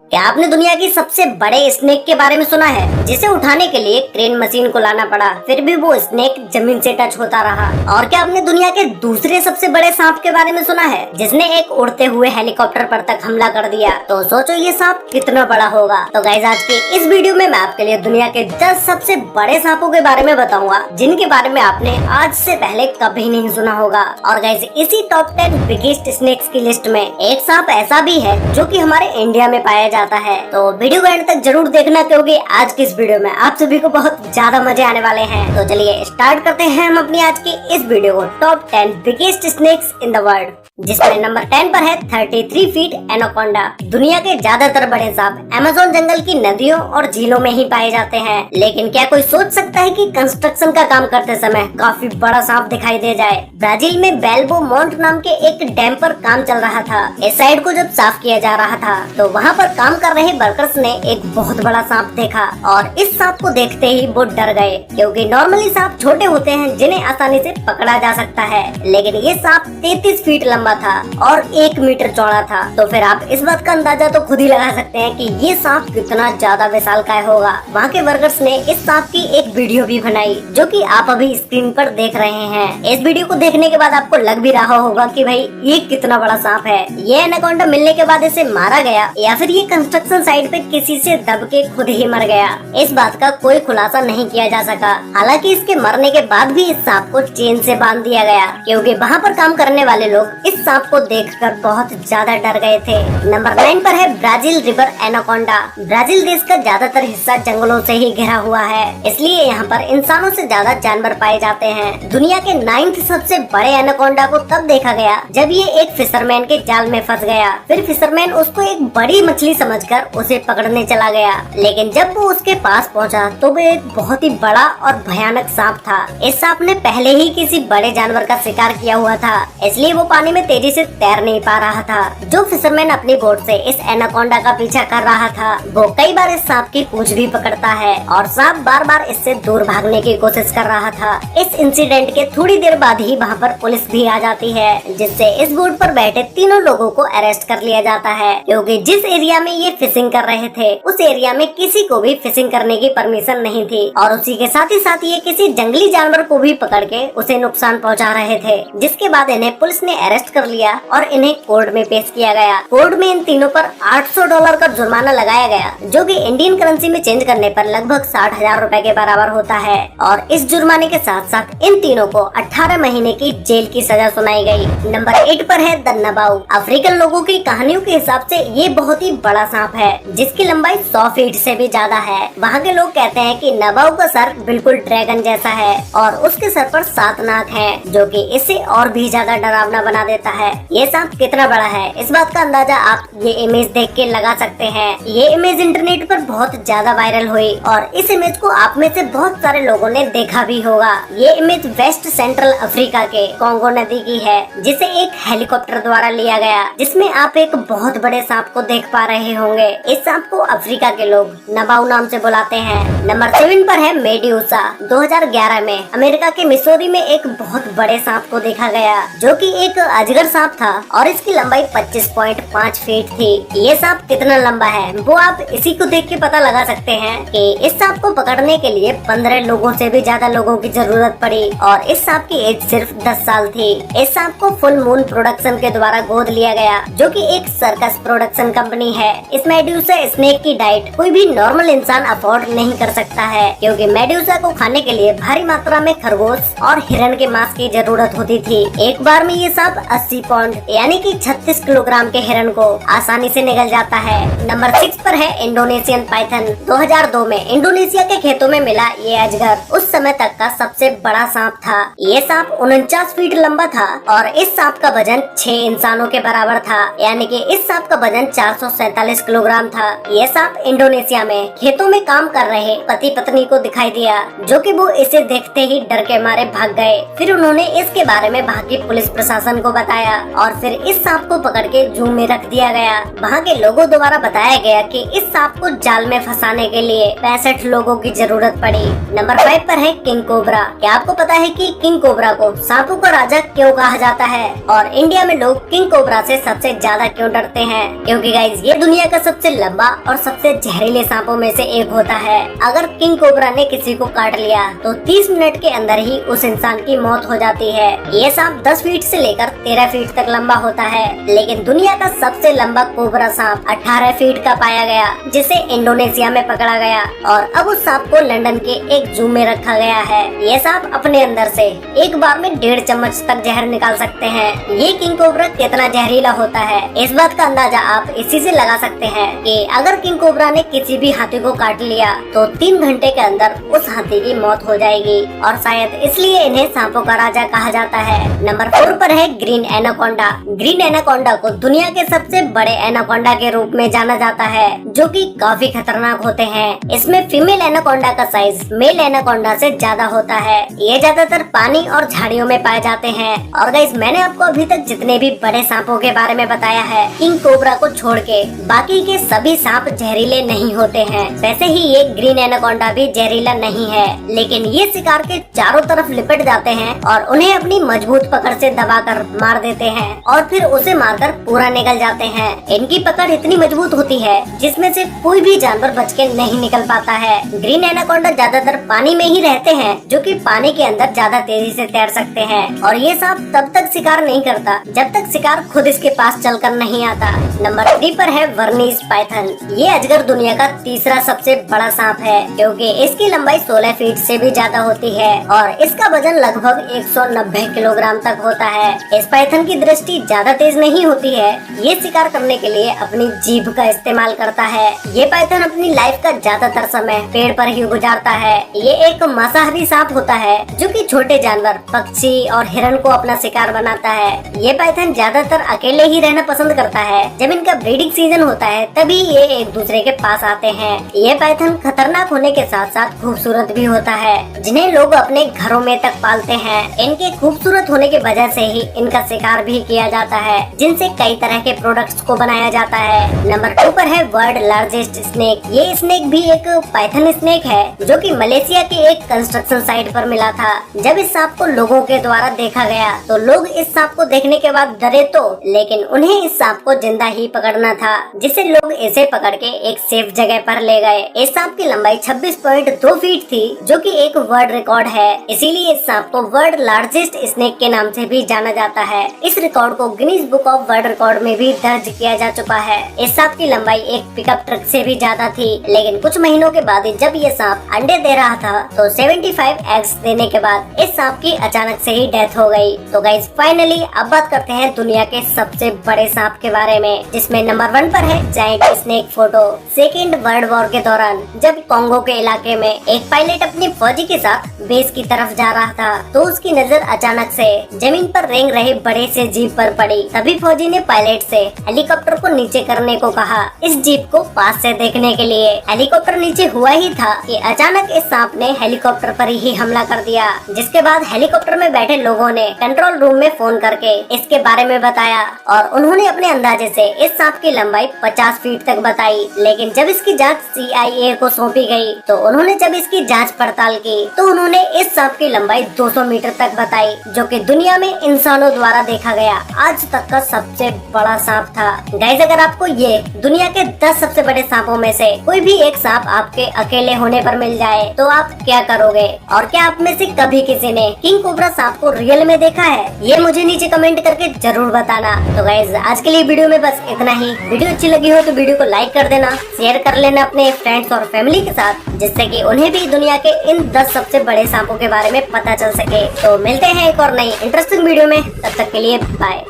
क्या आपने दुनिया की सबसे बड़े स्नेक के बारे में सुना है, जिसे उठाने के लिए क्रेन मशीन को लाना पड़ा, फिर भी वो स्नेक जमीन से टच होता रहा? और क्या आपने दुनिया के दूसरे सबसे बड़े सांप के बारे में सुना है, जिसने एक उड़ते हुए हेलीकॉप्टर पर तक हमला कर दिया? तो सोचो ये सांप कितना बड़ा होगा। तो गाइस, आज के इस वीडियो में मैं आपके लिए दुनिया के 10 सबसे बड़े सांपों के बारे में बताऊंगा, जिनके बारे में आपने आज से पहले कभी नहीं सुना होगा। और गाइस, इसी टॉप 10 बिगेस्ट स्नेक्स की लिस्ट में एक सांप ऐसा भी है जो कि हमारे इंडिया में पाया जाता है। तो वीडियो को एंड तक जरूर देखना, क्योंकि आज की इस वीडियो में आप सभी को बहुत ज्यादा मजे आने वाले हैं। तो चलिए स्टार्ट करते हैं हम अपनी आज की इस वीडियो को top 10 biggest snakes in the world, जिसमें नंबर 10 पर है 33 फीट एनाकोंडा। दुनिया के ज्यादातर बड़े सांप अमेज़न जंगल की नदियों और झीलों में ही पाए जाते हैं, लेकिन क्या कोई सोच सकता है कि कंस्ट्रक्शन का काम करते समय काफी बड़ा सांप दिखाई दे जाए? ब्राजील में बेल्बो मोंट नाम के एक डैम पर काम चल रहा था। इस साइड को जब साफ किया जा रहा था तो वहाँ पर काम कर रहे वर्कर्स ने एक बहुत बड़ा सांप देखा, और इस सांप को देखते ही वो डर गए, क्योंकि नॉर्मली सांप छोटे होते हैं जिन्हें आसानी से पकड़ा जा सकता है, लेकिन ये सांप 33 फीट लंबा था और 1 मीटर चौड़ा था। तो फिर आप इस बात का अंदाजा तो खुद ही लगा सकते हैं कि ये सांप कितना ज्यादा विशालकाय होगा। वहाँ के वर्कर्स ने इस सांप की एक वीडियो भी बनाई, जो कि आप अभी स्क्रीन पर देख रहे हैं। इस वीडियो को देखने के बाद आपको लग भी रहा होगा कि भाई ये कितना बड़ा सांप है। ये एनाकोंडा मिलने के बाद इसे मारा गया या फिर ये कंस्ट्रक्शन साइट पे किसी से दब के खुद ही मर गया, इस बात का कोई खुलासा नहीं किया जा सका। हालांकि इसके मरने के बाद भी इस सांप को चेन से बांध दिया गया, क्योंकि वहाँ पर काम करने वाले लोग इस सांप को देखकर बहुत ज्यादा डर गए थे। नंबर 9 पर है ब्राजील रिवर एनाकोंडा। ब्राजील देश का ज्यादातर हिस्सा जंगलों से ही घिरा हुआ है, इसलिए यहाँ पर इंसानों से ज्यादा जानवर पाए जाते हैं। दुनिया के 9th सबसे बड़े एनाकोंडा को तब देखा गया जब ये एक फिशरमैन के जाल में फंस गया। फिर फिशरमैन उसको एक बड़ी मछली समझकर उसे पकड़ने चला गया, लेकिन जब वो उसके पास पहुंचा तो वो एक बहुत ही बड़ा और भयानक सांप था। इस सांप ने पहले ही किसी बड़े जानवर का शिकार किया हुआ था, इसलिए वो पानी में तेजी से तैर नहीं पा रहा था। जो फिशरमैन अपनी बोट से इस एनाकोंडा का पीछा कर रहा था, वो कई बार इस सांप की पूंछ भी पकड़ता है, और सांप बार बार इससे दूर भागने की कोशिश कर रहा था। इस इंसिडेंट के थोड़ी देर बाद ही वहाँ पर पुलिस भी आ जाती है, जिससे इस बोट पर बैठे तीनों लोगों को अरेस्ट कर लिया जाता है, क्योंकि जिस एरिया में ये फिशिंग कर रहे थे उस एरिया में किसी को भी फिशिंग करने की परमिशन नहीं थी, और उसी के साथ ही ये किसी जंगली जानवर को भी पकड़ के उसे नुकसान पहुंचा रहे थे। जिसके बाद इन्हें पुलिस ने अरेस्ट कर लिया और इन्हें कोर्ट में पेश किया गया। कोर्ट में इन तीनों पर $800 का जुर्माना लगाया गया, जो कि इंडियन करेंसी में चेंज करने पर लगभग 60,000 रुपए के बराबर होता है। और इस जुर्माने के साथ साथ इन तीनों को 18 महीने की जेल की सजा सुनाई गई। नंबर 8 पर है द नबाऊ। अफ्रीकन लोगों की कहानियों के हिसाब से ये बहुत ही बड़ा सांप है, जिसकी लंबाई 100 फीट से भी ज्यादा है। वहाँ के लोग कहते हैं कि नबाऊ का सर बिल्कुल ड्रैगन जैसा है, और उसके सर पर 7 नाक हैं, जो कि इसे और भी ज्यादा डरावना बना देता है। ये सांप कितना बड़ा है, इस बात का अंदाजा आप ये इमेज देख के लगा सकते हैं। ये इमेज इंटरनेट पर बहुत ज्यादा वायरल हुई, और इस इमेज को आप में से बहुत सारे लोगों ने देखा भी होगा। ये इमेज वेस्ट सेंट्रल अफ्रीका के कोंगो नदी की है, जिसे एक हेलीकॉप्टर द्वारा लिया गया, जिसमें आप एक बहुत बड़े सांप को देख पा रहे होंगे। इस सांप को अफ्रीका के लोग नबाऊ नाम से बुलाते हैं। नंबर 7 पर है मेड्यूसा। 2011 में अमेरिका के मिसौरी में एक बहुत बड़े सांप को देखा गया, जो कि एक अजगर सांप था, और इसकी लंबाई 25.5 फीट थी। ये सांप कितना लंबा है वो आप इसी को देख के पता लगा सकते हैं कि इस सांप को पकड़ने के लिए 15 लोगों से भी ज्यादा लोगों की जरूरत पड़ी, और इस सांप की एज सिर्फ 10 साल थी। इस सांप को फुल मून प्रोडक्शन के द्वारा गोद लिया गया, जो कि एक सर्कस प्रोडक्शन कंपनी है। इस मेड्यूसा स्नेक की डाइट कोई भी नॉर्मल इंसान अफोर्ड नहीं कर सकता है, क्योंकि मेड्यूसा को खाने के लिए भारी मात्रा में खरगोश और हिरन के मांस की जरूरत होती थी। एक बार में ये सांप 80 पाउंड यानी कि 36 किलोग्राम के हिरन को आसानी से निगल जाता है। नंबर 6 पर है इंडोनेशियन पाइथन। 2002 में इंडोनेशिया के खेतों में मिला ये अजगर उस समय तक का सबसे बड़ा सांप था। ये सांप 49 फीट लंबा था, और इस सांप का वजन 6 इंसानों के बराबर था, यानी कि इस सांप का वजन 447 किलोग्राम था। ये सांप इंडोनेशिया में खेतों में काम कर रहे पति पत्नी को दिखाई दिया, जो कि वो इसे देखते ही डर के मारे भाग गए। फिर उन्होंने इसके बारे में वहाँ की पुलिस प्रशासन को बताया, और फिर इस सांप को पकड़ के जू में रख दिया गया। वहाँ के लोगों द्वारा बताया गया कि इस सांप को जाल में फंसाने के लिए 65 लोगों की जरूरत पड़ी। नंबर 5 पर है किंग कोबरा। क्या आपको पता है कि किंग कोबरा को सांपों का राजा क्यों कहा जाता है, और इंडिया में लोग किंग कोबरा से सबसे ज्यादा क्यों डरते हैं? क्योंकि गाइस ये दुनिया का सबसे लंबा और सबसे जहरीले सांपों में से एक होता है। अगर किंग कोबरा ने किसी को काट लिया तो 30 मिनट के अंदर ही उस इंसान की मौत हो जाती है। ये सांप 10 फीट से लेकर 13 फीट तक लंबा होता है, लेकिन दुनिया का सबसे लंबा कोबरा सांप 18 फीट का पाया गया, जिसे इंडोनेशिया में पकड़ा गया और अब उस सांप को लंदन के एक जू में रखा गया है। ये सांप अपने अंदर से एक बार में 1.5 चम्मच तक जहर निकाल सकते हैं। ये किंग कोबरा कितना जहरीला होता है, इस बात का अंदाजा आप इसी से लगा सकते हैं कि अगर किंग कोबरा ने किसी भी हाथी को काट लिया तो 3 घंटे के अंदर उस हाथी की मौत हो जाएगी और शायद इसलिए इन्हें सांपों का राजा कहा जाता है। नंबर 4 पर है ग्रीन एनाकोंडा। ग्रीन एनाकोंडा को दुनिया के सबसे बड़े एनाकोंडा के रूप में जाना जाता है, जो कि काफी खतरनाक होते हैं। इसमें फीमेल एनाकोंडा का साइज मेल एनाकोंडा से ज्यादा होता है। ये ज्यादातर पानी और झाड़ियों में पाए जाते हैं। और गाइस, मैंने आपको अभी तक जितने भी बड़े सांपों के बारे में बताया है, किंग कोबरा को छोड़ के बाकी के सभी सांप जहरीले नहीं होते हैं। वैसे ही ये ग्रीन एनाकोंडा भी जहरीला नहीं है, लेकिन ये शिकार के चारों तरफ लिपट जाते हैं और उन्हें अपनी मजबूत पकड़ से दबाकर मार देते हैं और फिर उसे मारकर पूरा निकल जाते हैं। इनकी पकड़ इतनी मजबूत होती है जिसमें से कोई भी जानवर बच के नहीं निकल पाता है। ग्रीन एनाकोंडा ज्यादातर पानी में ही रहते हैं, जो कि पानी के अंदर ज्यादा तेजी से तैर सकते हैं और ये सांप तब तक शिकार नहीं करता जब तक शिकार खुद इसके पास चलकर नहीं आता। नंबर 3 पर है वर्नीस पाइथन। ये अजगर दुनिया का तीसरा सबसे बड़ा सांप है, क्योंकि इसकी लंबाई 16 फीट से भी ज्यादा होती है और इसका वजन लगभग 190 किलोग्राम तक होता है। इस पाइथन की दृष्टि ज्यादा तेज नहीं होती है। ये शिकार करने के लिए अपनी जीभ का इस्तेमाल करता है। ये पाइथन अपनी लाइफ का ज्यादातर समय पेड़ पर ही गुजारता है। ये एक मांसाहारी सांप होता है जो कि छोटे जानवर, पक्षी और हिरण को अपना शिकार बनाता है। ये पाइथन ज्यादातर अकेले ही रहना पसंद करता है। जब इनका ब्रीडिंग सीजन होता है तभी ये एक दूसरे के पास आते हैं। ये पाइथन खतरनाक होने के साथ साथ खूबसूरत भी होता है, जिन्हें लोग अपने घरों में तक पालते हैं। इनके खूबसूरत होने की वजह से ही इनका शिकार भी किया जाता है, जिनसे कई तरह के प्रोडक्ट्स को बनाया जाता है। नंबर 2 पर है वर्ल्ड लार्जेस्ट स्नेक। ये स्नेक भी एक पाइथन स्नेक है, जो कि मलेशिया के एक कंस्ट्रक्शन साइट पर मिला था। जब इस सांप को लोगों के द्वारा देखा गया तो लोग इस सांप को देखने के बाद डरे तो, लेकिन उन्हें इस सांप को जिंदा ही पकड़ना था, जिसे लोग इसे पकड़ के एक सेफ जगह पर ले गए। इस सांप की लंबाई 26.2 फीट थी, जो कि एक वर्ल्ड रिकॉर्ड है। इसीलिए इस सांप को वर्ल्ड लार्जेस्ट स्नेक के नाम से भी जाना जाता है। इस रिकॉर्ड को Guinness book of world record में भी दर्ज किया जा चुका है। इस सांप की लंबाई एक पिकअप ट्रक से भी ज्यादा थी, लेकिन कुछ महीनों के बाद जब ये सांप अंडे दे रहा था तो 75 एग्स देने के बाद इस सांप की अचानक से ही डेथ हो गई। तो गाइस, फाइनली अब बात करते हैं दुनिया के सबसे बड़े सांप के बारे में, जिसमें नंबर 1 पर है giant snake photo. Second world war के दौरान जब कॉन्गो के इलाके में एक पायलट अपने फौजी के साथ बेस की तरफ जा रहा था तो उसकी नजर अचानक से जमीन पर रेंग रहे बड़े से जीप पर पड़ी। तभी फौजी ने पायलट से हेलीकॉप्टर को नीचे करने को कहा, इस जीप को पास से देखने के लिए। हेलीकॉप्टर नीचे हुआ ही था कि अचानक इस सांप ने हेलीकॉप्टर पर ही हमला कर दिया, जिसके बाद हेलीकॉप्टर में बैठे लोगों ने कंट्रोल रूम में फोन करके इसके बारे में बताया और उन्होंने अपने अंदाजे से इस सांप की लंबाई 50 फीट तक बताई। लेकिन जब इसकी जांच CIA को सौंपी गई तो उन्होंने जब इसकी जांच पड़ताल की तो उन्होंने इस सांप की लंबाई 200 मीटर तक बताई, जो कि दुनिया में इंसानों द्वारा देखा गया आज तक का सबसे बड़ा सांप था। गाइस, अगर आपको ये दुनिया के 10 सबसे बड़े सांपों में से कोई भी एक सांप आपके अकेले होने पर मिल जाए तो आप क्या करोगे? और क्या आप में से कभी किसी ने किंग कोबरा सांप को रियल में देखा है? ये मुझे नीचे कमेंट करके जरूर बताना। तो गाइस, आज के लिए वीडियो में बस इतना ही। वीडियो अच्छी लगी हो तो वीडियो को लाइक कर देना, शेयर कर लेना अपने फ्रेंड्स और फैमिली के साथ, जिससे कि उन्हें भी दुनिया के इन 10 सबसे बड़े सांपों के बारे में पता चल सके। तो मिलते हैं एक और नई इंटरेस्टिंग वीडियो में, तब तक के लिए बाय।